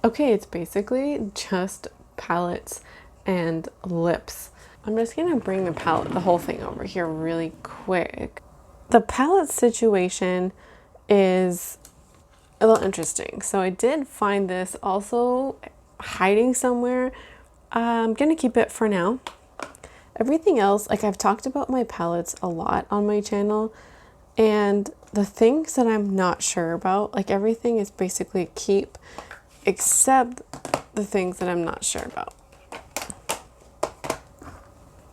Okay, it's basically just palettes and lips. I'm just gonna bring the whole thing over here really quick. The palette situation is a little interesting. So I did find this also hiding somewhere. I'm gonna keep it for now. Everything else, like I've talked about my palettes a lot on my channel, and the things that I'm not sure about, like everything is basically a keep, except the things that I'm not sure about.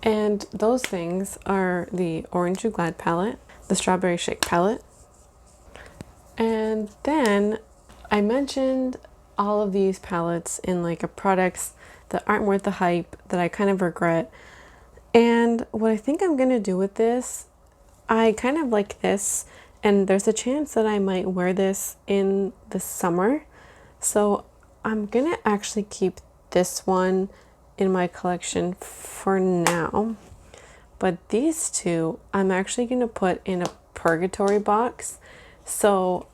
And those things are the Orange You Glad palette, the Strawberry Shake palette, and then I mentioned all of these palettes in like a products that aren't worth the hype that I kind of regret. And what I think I'm gonna do with this, I kind of like this, and there's a chance that I might wear this in the summer. So I'm gonna actually keep this one in my collection for now. But these two, I'm actually gonna put in a purgatory box. So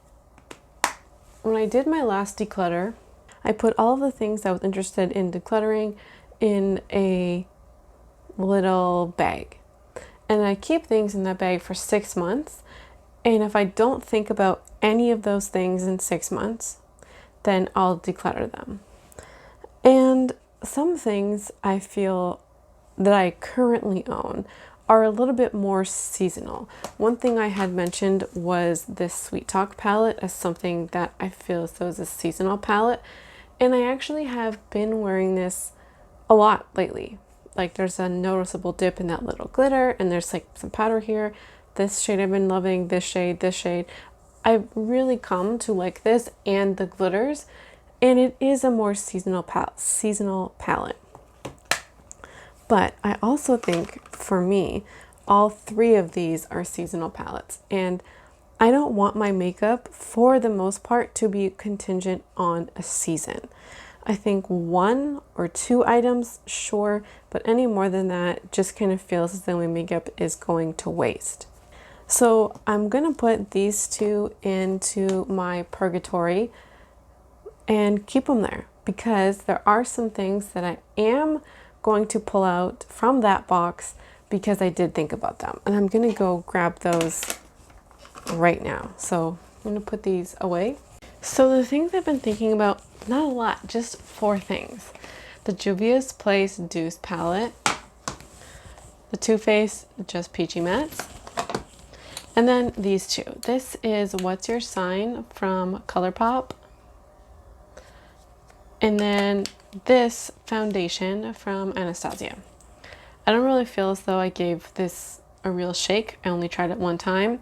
when I did my last declutter, I put all of the things I was interested in decluttering in a little bag. And I keep things in that bag for 6 months. And if I don't think about any of those things in 6 months, then I'll declutter them. And some things I feel that I currently own are a little bit more seasonal. One thing I had mentioned was this Sweet Talk palette as something that I feel as though is a seasonal palette. And I actually have been wearing this a lot lately. Like there's a noticeable dip in that little glitter, and there's like some powder here. This shade I've been loving, this shade, this shade. I've really come to like this and the glitters, and it is a more seasonal palette. But I also think for me, all three of these are seasonal palettes, and I don't want my makeup for the most part to be contingent on a season. I think 1 or 2 items, sure, but any more than that just kind of feels as though my makeup is going to waste. So I'm gonna put these two into my purgatory and keep them there, because there are some things that I am going to pull out from that box because I did think about them, and I'm gonna go grab those right now. So I'm gonna put these away. So the things I've been thinking about, not a lot, just 4 things. The Juvia's Place Deuce palette, the Too Faced Just Peachy Mattes, and then these two. This is What's Your Sign from ColourPop, and then this foundation from Anastasia. I don't really feel as though I gave this a real shake. I only tried it one time.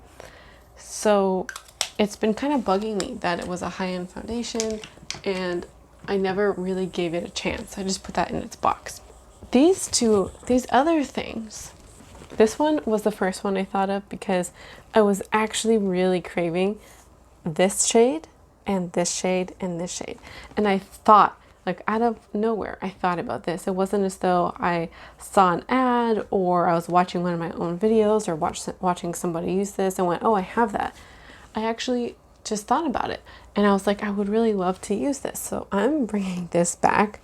So it's been kind of bugging me that it was a high-end foundation and I never really gave it a chance. I just put that in its box. These other things, this one was the first one I thought of because I was actually really craving this shade and this shade and this shade. And I thought, like out of nowhere, I thought about this. It wasn't as though I saw an ad or I was watching one of my own videos or watching somebody use this and went, oh, I have that. I actually just thought about it and I was like, I would really love to use this. So I'm bringing this back.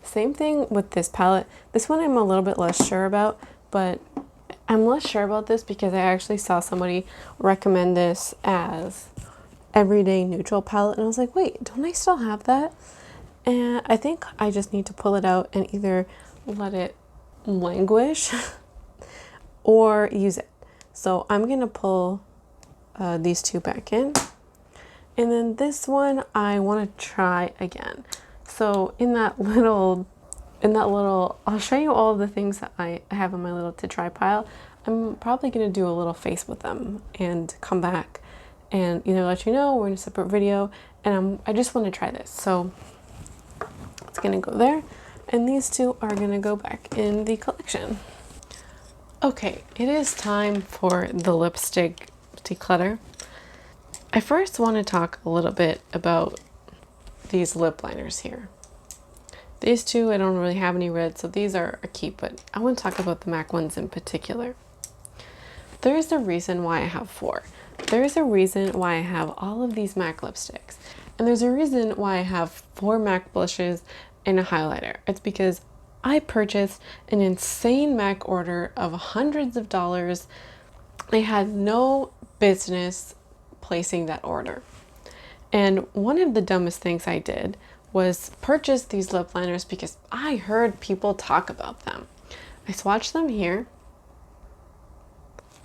Same thing with this palette. This one I'm a little bit less sure about, but I'm less sure about this because I actually saw somebody recommend this as everyday neutral palette and I was like, wait, don't I still have that? And I think I just need to pull it out and either let it languish or use it. So I'm gonna pull these two back in, and then this one I want to try again. So in that little I'll show you all of the things that I have in my little to try pile. I'm probably gonna do a little face with them and come back and either let you know or in a separate video, and I just want to try this. So it's gonna go there, and these two are gonna go back in the collection. Okay, it is time for the lipstick declutter. I first want to talk a little bit about these lip liners here. These two I don't really have any red, so these are a keep, but I want to talk about the MAC ones in particular. There's a reason why I have 4. There's a reason why I have all of these MAC lipsticks. And there's a reason why I have 4 MAC blushes and a highlighter. It's because I purchased an insane MAC order of hundreds of dollars. I had no business placing that order. And one of the dumbest things I did was purchase these lip liners because I heard people talk about them. I swatched them here.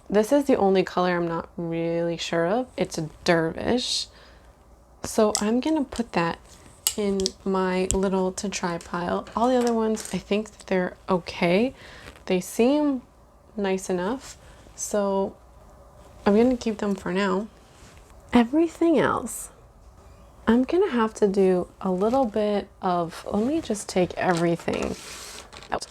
This is the only color I'm not really sure of. It's a Dervish. So I'm gonna put that in my little to try pile. All the other ones, I think that they're okay. They seem nice enough. So I'm gonna keep them for now. Everything else, I'm gonna have to do a little bit of, let me just take everything out.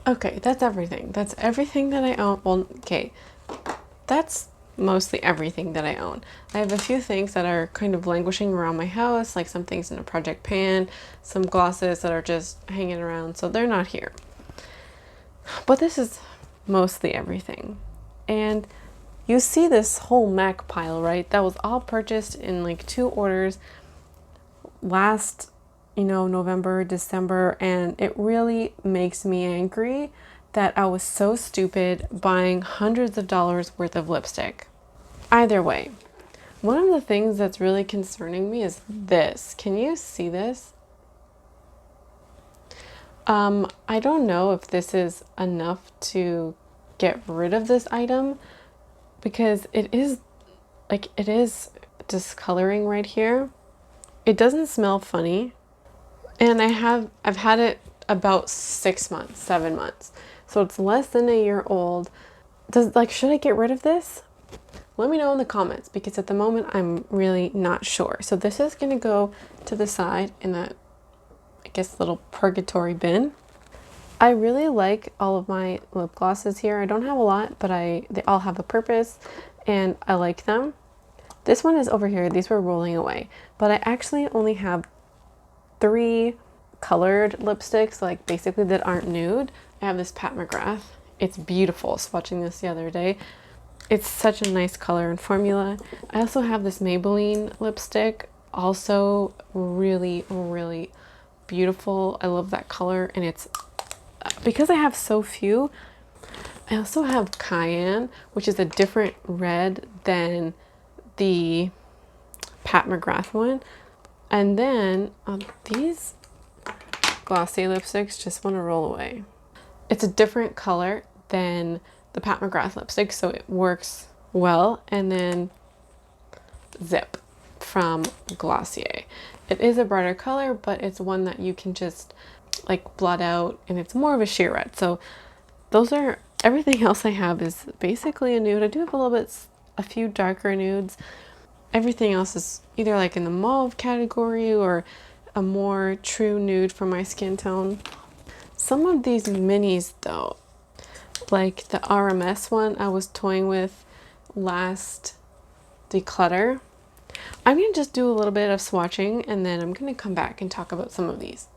Okay, that's everything. That's everything that I own. Well, okay, that's mostly everything that I own. I have a few things that are kind of languishing around my house, like some things in a project pan, some glosses that are just hanging around, so they're not here. But this is mostly everything. And you see this whole MAC pile, right? That was all purchased in like 2 orders last, November, December, and it really makes me angry that I was so stupid buying hundreds of dollars worth of lipstick. Either way, one of the things that's really concerning me is this. Can you see this? I don't know if this is enough to get rid of this item because it is discoloring right here. It doesn't smell funny. And I've had it about 6 months, 7 months. So it's less than a year old. Should I get rid of this? Let me know in the comments because at the moment I'm really not sure. So this is gonna go to the side in that, I guess, little purgatory bin. I really like all of my lip glosses here. I don't have a lot, but they all have a purpose and I like them. This one is over here. These were rolling away, but I actually only have 3 colored lipsticks, like basically that aren't nude. I have this Pat McGrath. It's beautiful. I was watching this the other day. It's such a nice color and formula. I also have this Maybelline lipstick, also really, really beautiful. I love that color, and it's because I have so few. I also have Cayenne, which is a different red than the Pat McGrath one. And then these glossy lipsticks just want to roll away. It's a different color than the Pat McGrath lipstick, so it works well. And then Zip from Glossier. It is a brighter color, but it's one that you can just like blot out, and it's more of a sheer red. So those are, everything else I have is basically a nude. I do have a few darker nudes. Everything else is either like in the mauve category or a more true nude for my skin tone. Some of these minis though, like the RMS one I was toying with last Declutter, I'm going to just do a little bit of swatching and then I'm going to come back and talk about some of these.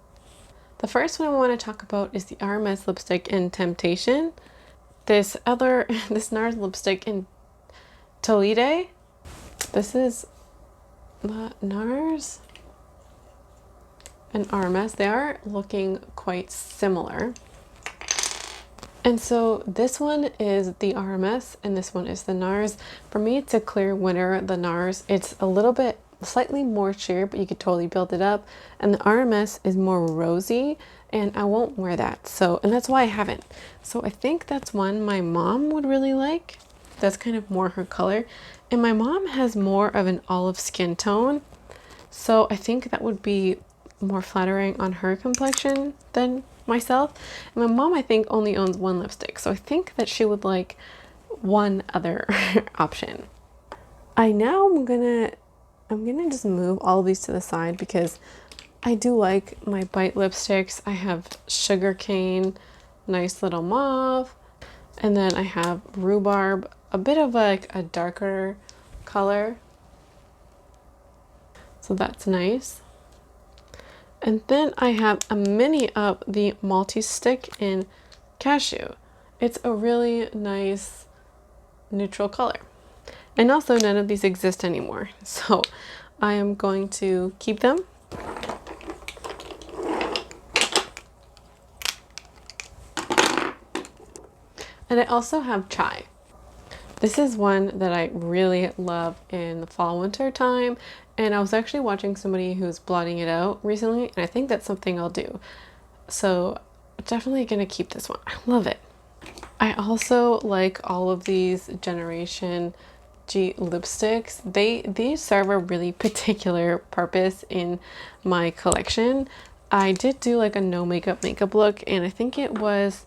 The first one I want to talk about is the RMS lipstick in Temptation. This NARS lipstick in Tolide. This is NARS and RMS. They are looking quite similar. And so this one is the RMS and this one is the NARS. For me, it's a clear winner, the NARS. It's a little bit slightly more sheer, but you could totally build it up. And the RMS is more rosy and I won't wear that. So, and that's why I haven't. So I think that's one my mom would really like. That's kind of more her color. And my mom has more of an olive skin tone. So I think that would be more flattering on her complexion than myself. And my mom, I think, only owns one lipstick. So I think that she would like one other option. I'm gonna just move all of these to the side because I do like my Bite lipsticks. I have Sugarcane, nice little mauve, and then I have Rhubarb, a bit of like a darker color. So that's nice. And then I have a mini of the multi-stick in Cashew. It's a really nice neutral color. And also none of these exist anymore. So I am going to keep them. And I also have Chai. This is one that I really love in the fall winter time, and I was actually watching somebody who's blotting it out recently, and I think that's something I'll do. So definitely gonna keep this one. I love it. I also like all of these Generation G lipsticks. These serve a really particular purpose in my collection. I did do like a no makeup look, and I think it was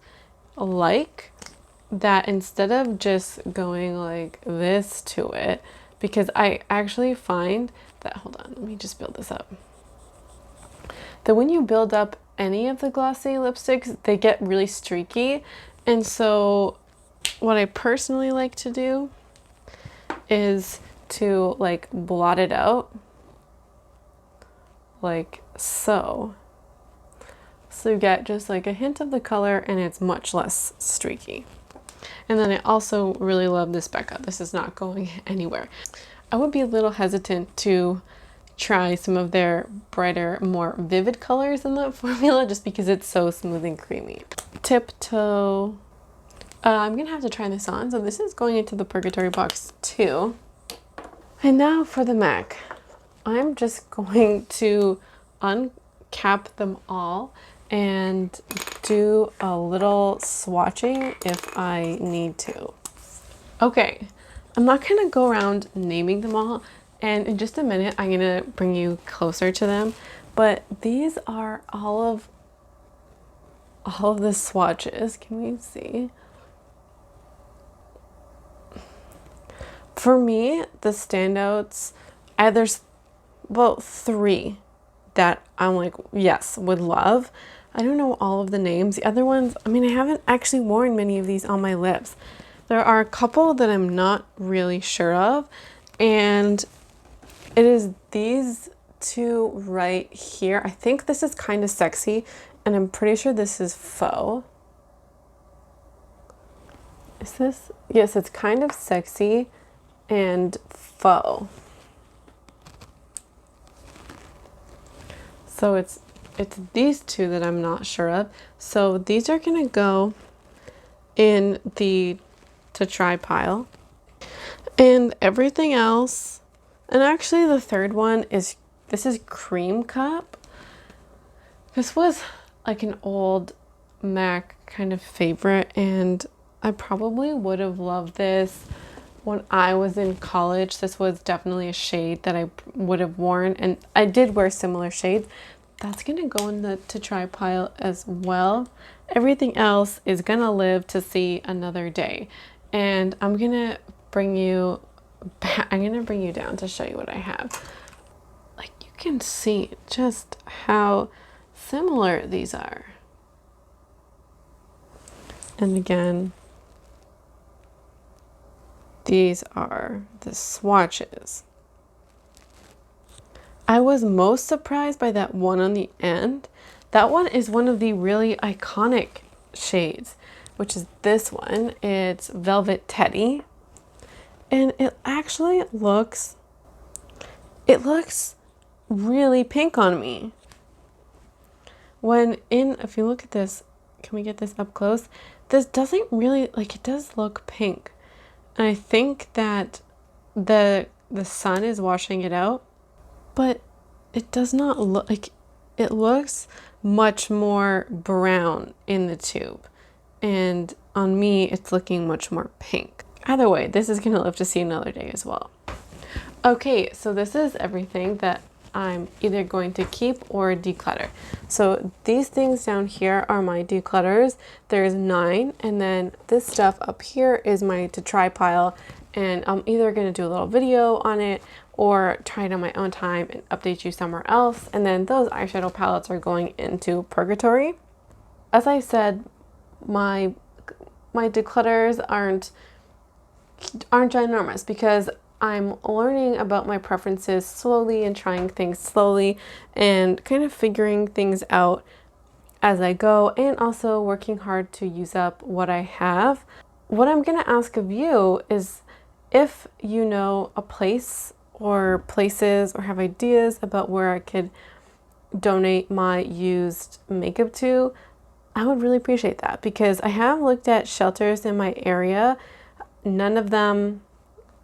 like that instead of just going like this to it, because I actually find that, hold on, let me just build this up, that when you build up any of the glossy lipsticks, they get really streaky. And so what I personally like to do is to like blot it out like so. So you get just like a hint of the color and it's much less streaky. And then I also really love this Becca. This is not going anywhere. I would be a little hesitant to try some of their brighter, more vivid colors in the formula just because it's so smooth and creamy. Tiptoe. I'm gonna have to try this on. So this is going into the Purgatory box too. And now for the MAC. I'm just going to uncap them all and do a little swatching if I need to. Okay, I'm not gonna go around naming them all, and in just a minute I'm gonna bring you closer to them, but these are all of the swatches. Can we see? For me, the standouts, there's about 3 that I'm like, yes, would love. I don't know all of the names. The other ones, I mean, I haven't actually worn many of these on my lips. There are a couple that I'm not really sure of, and it is these 2 right here. I think this is Kind of Sexy, and I'm pretty sure this is Faux. Is this? Yes, it's Kind of Sexy and Faux. So it's these 2 that I'm not sure of. So these are gonna go in the to try pile. And everything else, and actually the third one is, this is Cream Cup. This was like an old MAC kind of favorite, and I probably would have loved this when I was in college. This was definitely a shade that I would have worn, and I did wear similar shades. That's gonna go in the to try pile as well. Everything else is gonna live to see another day, and I'm gonna bring you back. I'm gonna bring you down to show you what I have. Like, you can see just how similar these are. And again, these are the swatches. I was most surprised by that one on the end. That one is one of the really iconic shades, which is this one. It's Velvet Teddy. And it actually looks really pink on me. If you look at this, can we get this up close? This doesn't really, like, it does look pink. And I think that the sun is washing it out, but it does not look like, it looks much more brown in the tube. And on me, it's looking much more pink. Either way, this is gonna live to see another day as well. Okay, so this is everything that I'm either going to keep or declutter. So these things down here are my declutters. There's 9, and then this stuff up here is my to try pile, and I'm either gonna do a little video on it or try it on my own time and update you somewhere else. And then those eyeshadow palettes are going into Purgatory. As I said, my declutters aren't aren't ginormous because I'm learning about my preferences slowly and trying things slowly and kind of figuring things out as I go, and also working hard to use up what I have. What I'm going to ask of you is if you know a place or places or have ideas about where I could donate my used makeup to, I would really appreciate that because I have looked at shelters in my area. None of them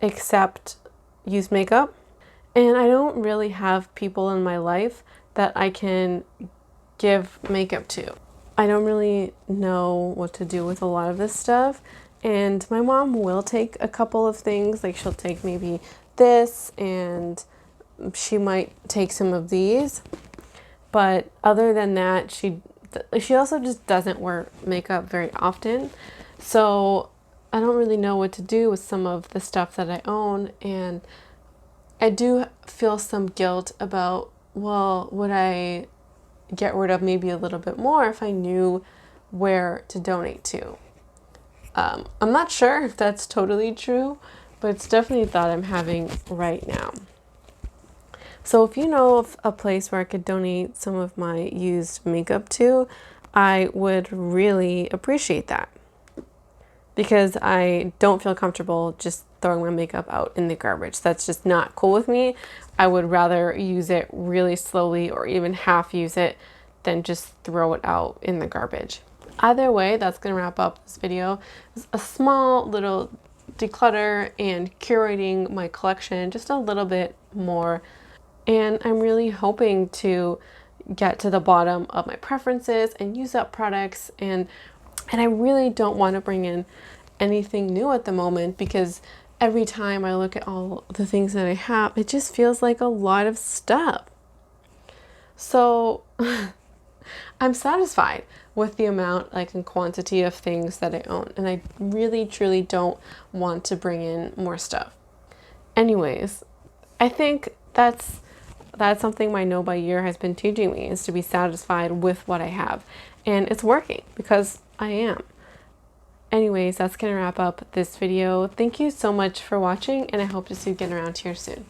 accept used makeup, and I don't really have people in my life that I can give makeup to. I don't really know what to do with a lot of this stuff, and my mom will take a couple of things, like she'll take maybe this and she might take some of these, but other than that she also just doesn't wear makeup very often, so I don't really know what to do with some of the stuff that I own, and I do feel some guilt about, well, would I get rid of maybe a little bit more if I knew where to donate to. I'm not sure if that's totally true, but it's definitely a thought I'm having right now. So if you know of a place where I could donate some of my used makeup to, I would really appreciate that because I don't feel comfortable just throwing my makeup out in the garbage. That's just not cool with me. I would rather use it really slowly or even half use it than just throw it out in the garbage. Either way, that's going to wrap up this video. It's a small little declutter and curating my collection just a little bit more. And I'm really hoping to get to the bottom of my preferences and use up products, and I really don't want to bring in anything new at the moment because every time I look at all the things that I have, it just feels like a lot of stuff. So I'm satisfied with the amount, like, and quantity of things that I own, and I really truly don't want to bring in more stuff. Anyways, I think that's something my Know by Year has been teaching me, is to be satisfied with what I have, and it's working because I am. Anyways, that's gonna wrap up this video. Thank you so much for watching, and I hope to see you again around here soon.